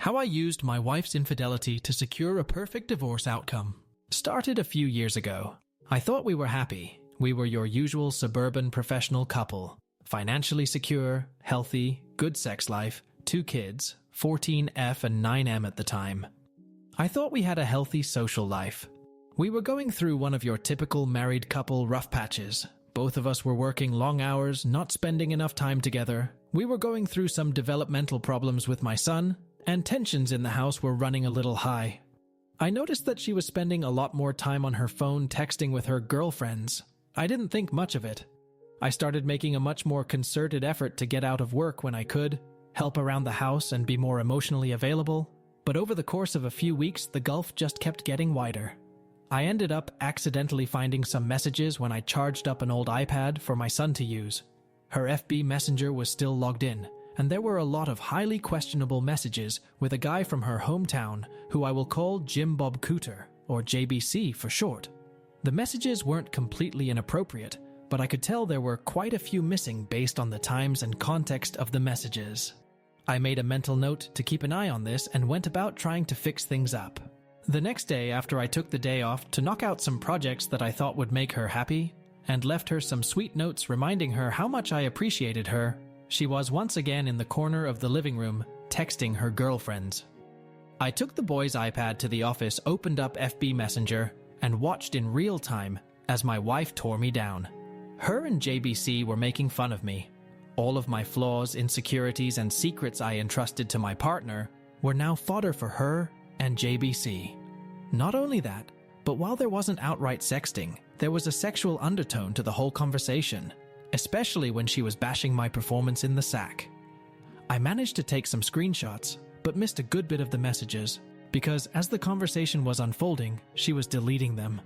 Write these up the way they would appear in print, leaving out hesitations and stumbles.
How I used my wife's infidelity to secure a perfect divorce outcome. Started a few years ago. I thought we were happy. We were your usual suburban professional couple. Financially secure, healthy, good sex life, 2 kids, 14F and 9M at the time. I thought we had a healthy social life. We were going through one of your typical married couple rough patches. Both of us were working long hours, not spending enough time together. We were going through some developmental problems with my son, and tensions in the house were running a little high. I noticed that she was spending a lot more time on her phone texting with her girlfriends. I didn't think much of it. I started making a much more concerted effort to get out of work when I could, help around the house and be more emotionally available, but over the course of a few weeks the gulf just kept getting wider. I ended up accidentally finding some messages when I charged up an old iPad for my son to use. Her FB Messenger was still logged in, and there were a lot of highly questionable messages with a guy from her hometown who I will call Jim Bob Cooter, or JBC for short. The messages weren't completely inappropriate, but I could tell there were quite a few missing based on the times and context of the messages. I made a mental note to keep an eye on this and went about trying to fix things up. The next day after I took the day off to knock out some projects that I thought would make her happy, and left her some sweet notes reminding her how much I appreciated her, she was once again in the corner of the living room, texting her girlfriends. I took the boy's iPad to the office, opened up FB Messenger, and watched in real time as my wife tore me down. Her and JBC were making fun of me. All of my flaws, insecurities, and secrets I entrusted to my partner were now fodder for her and JBC. Not only that, but while there wasn't outright sexting, there was a sexual undertone to the whole conversation, especially when she was bashing my performance in the sack. I managed to take some screenshots, but missed a good bit of the messages, because as the conversation was unfolding, she was deleting them.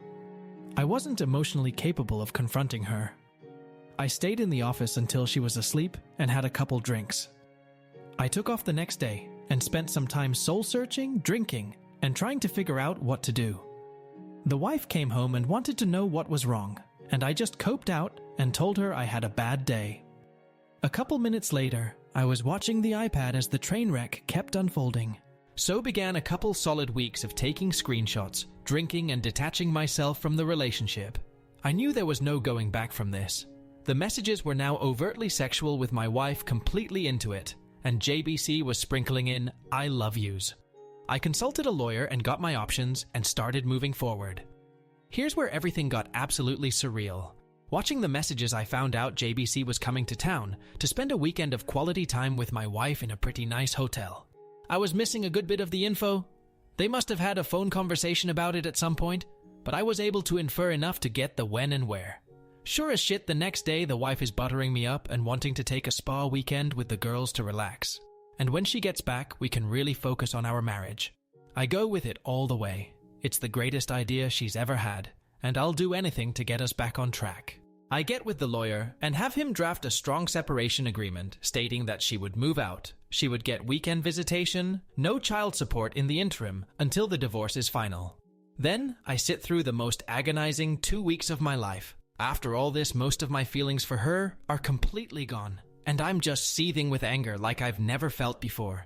I wasn't emotionally capable of confronting her. I stayed in the office until she was asleep and had a couple drinks. I took off the next day and spent some time soul-searching, drinking, and trying to figure out what to do. The wife came home and wanted to know what was wrong, and I just coped out and told her I had a bad day. A couple minutes later, I was watching the iPad as the train wreck kept unfolding. So began a couple solid weeks of taking screenshots, drinking, and detaching myself from the relationship. I knew there was no going back from this. The messages were now overtly sexual with my wife completely into it, and JBC was sprinkling in I love yous. I consulted a lawyer and got my options and started moving forward. Here's where everything got absolutely surreal. Watching the messages, I found out JBC was coming to town to spend a weekend of quality time with my wife in a pretty nice hotel. I was missing a good bit of the info. They must have had a phone conversation about it at some point, but I was able to infer enough to get the when and where. Sure as shit, the next day the wife is buttering me up and wanting to take a spa weekend with the girls to relax. And when she gets back, we can really focus on our marriage. I go with it all the way. It's the greatest idea she's ever had, and I'll do anything to get us back on track. I get with the lawyer and have him draft a strong separation agreement stating that she would move out, she would get weekend visitation, no child support in the interim until the divorce is final. Then I sit through the most agonizing 2 weeks of my life. After all this, most of my feelings for her are completely gone, and I'm just seething with anger like I've never felt before.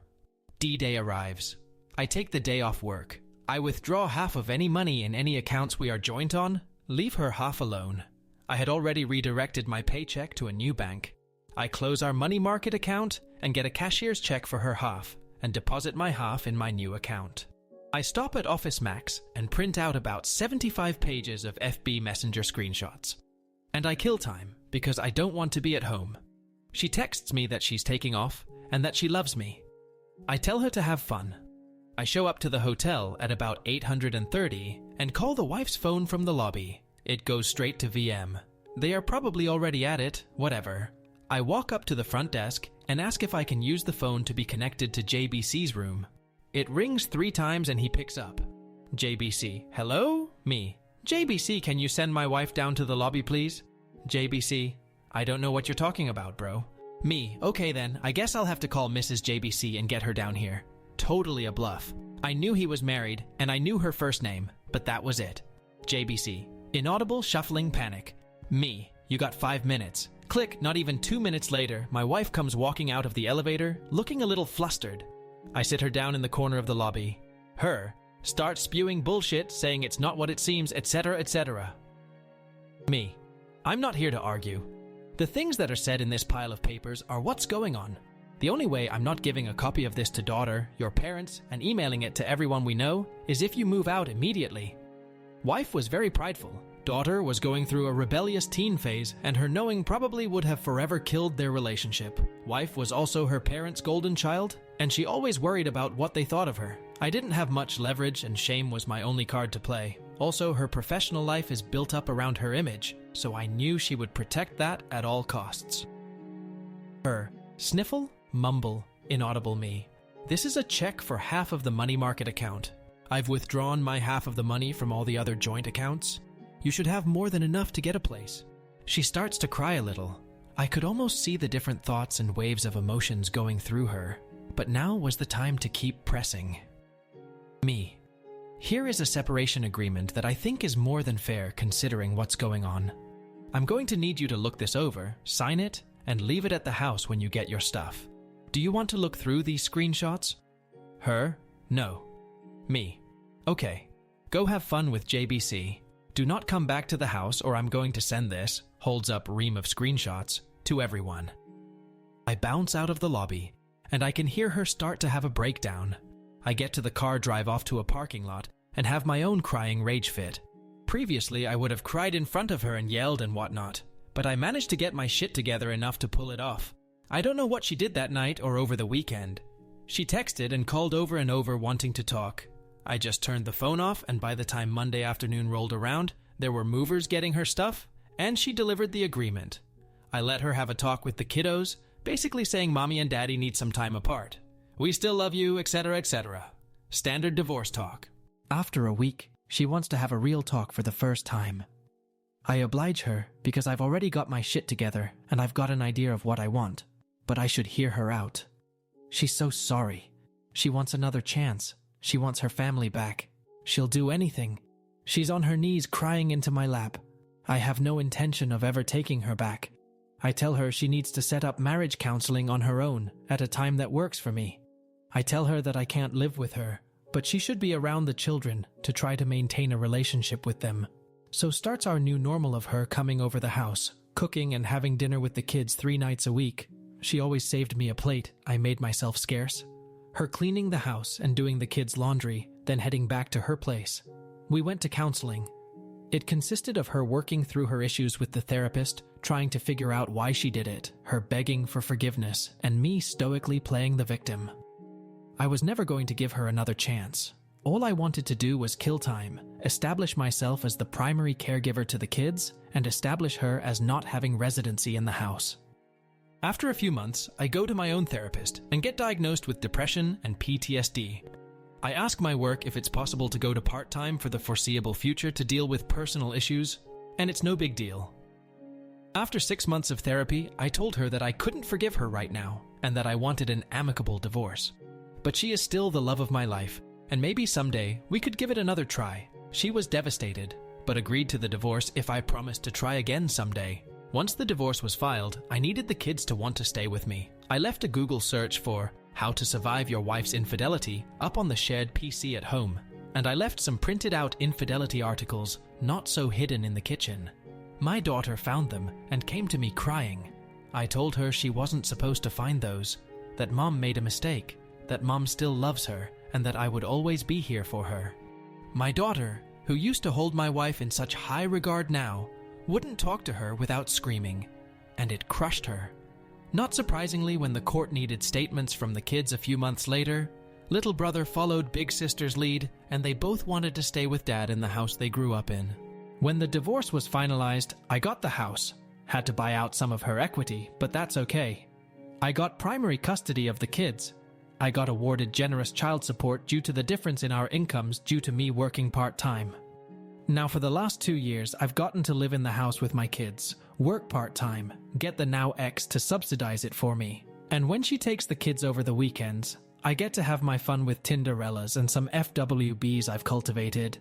D-Day arrives. I take the day off work. I withdraw half of any money in any accounts we are joint on, leave her half alone. I had already redirected my paycheck to a new bank. I close our money market account and get a cashier's check for her half and deposit my half in my new account. I stop at Office Max and print out about 75 pages of FB Messenger screenshots. And I kill time because I don't want to be at home. She texts me that she's taking off and that she loves me. I tell her to have fun. I show up to the hotel at about 8:30 and call the wife's phone from the lobby. It goes straight to VM. They are probably already at it, whatever. I walk up to the front desk and ask if I can use the phone to be connected to JBC's room. It rings 3 times and he picks up. JBC, hello? Me. JBC, can you send my wife down to the lobby, please? JBC, I don't know what you're talking about, bro. Me, okay then, I guess I'll have to call Mrs. JBC and get her down here. Totally a bluff. I knew he was married and I knew her first name, but that was it. JBC, inaudible shuffling panic. Me, you got 5 minutes. Click, not even 2 minutes later, my wife comes walking out of the elevator, looking a little flustered. I sit her down in the corner of the lobby. Her, start spewing bullshit saying it's not what it seems, etc., etc. Me, I'm not here to argue. The things that are said in this pile of papers are what's going on. The only way I'm not giving a copy of this to daughter, your parents, and emailing it to everyone we know is if you move out immediately. Wife was very prideful. Daughter was going through a rebellious teen phase, and her knowing probably would have forever killed their relationship. Wife was also her parents' golden child, and she always worried about what they thought of her. I didn't have much leverage, and shame was my only card to play. Also, her professional life is built up around her image, so I knew she would protect that at all costs. Her, sniffle, mumble, inaudible me. This is a check for half of the money market account. I've withdrawn my half of the money from all the other joint accounts. You should have more than enough to get a place. She starts to cry a little. I could almost see the different thoughts and waves of emotions going through her, but now was the time to keep pressing. Me. Here is a separation agreement that I think is more than fair considering what's going on. I'm going to need you to look this over, sign it, and leave it at the house when you get your stuff. Do you want to look through these screenshots? Her? No. Me. Okay. Go have fun with JBC. Do not come back to the house or I'm going to send this, holds up ream of screenshots, to everyone. I bounce out of the lobby, and I can hear her start to have a breakdown. I get to the car drive off to a parking lot and have my own crying rage fit. Previously, I would have cried in front of her and yelled and whatnot, but I managed to get my shit together enough to pull it off. I don't know what she did that night or over the weekend. She texted and called over and over wanting to talk. I just turned the phone off, and by the time Monday afternoon rolled around, there were movers getting her stuff, and she delivered the agreement. I let her have a talk with the kiddos, basically saying mommy and daddy need some time apart. We still love you, etc., etc. Standard divorce talk. After a week, she wants to have a real talk for the first time. I oblige her because I've already got my shit together and I've got an idea of what I want, but I should hear her out. She's so sorry. She wants another chance. She wants her family back. She'll do anything. She's on her knees crying into my lap. I have no intention of ever taking her back. I tell her she needs to set up marriage counseling on her own at a time that works for me. I tell her that I can't live with her, but she should be around the children to try to maintain a relationship with them. So starts our new normal of her coming over the house, cooking and having dinner with the kids 3 nights a week. She always saved me a plate. I made myself scarce. Her cleaning the house and doing the kids' laundry, then heading back to her place. We went to counseling. It consisted of her working through her issues with the therapist, trying to figure out why she did it, her begging for forgiveness, and me stoically playing the victim. I was never going to give her another chance. All I wanted to do was kill time, establish myself as the primary caregiver to the kids, and establish her as not having residency in the house. After a few months, I go to my own therapist and get diagnosed with depression and PTSD. I ask my work if it's possible to go to part-time for the foreseeable future to deal with personal issues, and it's no big deal. After 6 months of therapy, I told her that I couldn't forgive her right now, and that I wanted an amicable divorce. But she is still the love of my life, and maybe someday we could give it another try. She was devastated, but agreed to the divorce if I promised to try again someday. Once the divorce was filed, I needed the kids to want to stay with me. I left a Google search for "How to Survive Your Wife's Infidelity" up on the shared PC at home, and I left some printed out infidelity articles not so hidden in the kitchen. My daughter found them and came to me crying. I told her she wasn't supposed to find those, that mom made a mistake, that mom still loves her, and that I would always be here for her. My daughter, who used to hold my wife in such high regard now, wouldn't talk to her without screaming, and it crushed her. Not surprisingly, when the court needed statements from the kids a few months later, little brother followed big sister's lead, and they both wanted to stay with dad in the house they grew up in. When the divorce was finalized, I got the house. Had to buy out some of her equity, but that's okay. I got primary custody of the kids. I got awarded generous child support due to the difference in our incomes due to me working part-time. Now for the last 2 years, I've gotten to live in the house with my kids, work part-time, get the now ex to subsidize it for me. And when she takes the kids over the weekends, I get to have my fun with Tinderellas and some FWBs I've cultivated.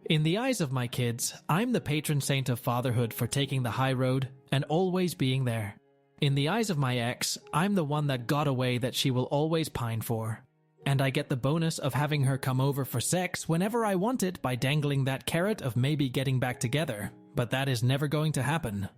In the eyes of my kids, I'm the patron saint of fatherhood for taking the high road and always being there. In the eyes of my ex, I'm the one that got away that she will always pine for. And I get the bonus of having her come over for sex whenever I want it by dangling that carrot of maybe getting back together, but that is never going to happen.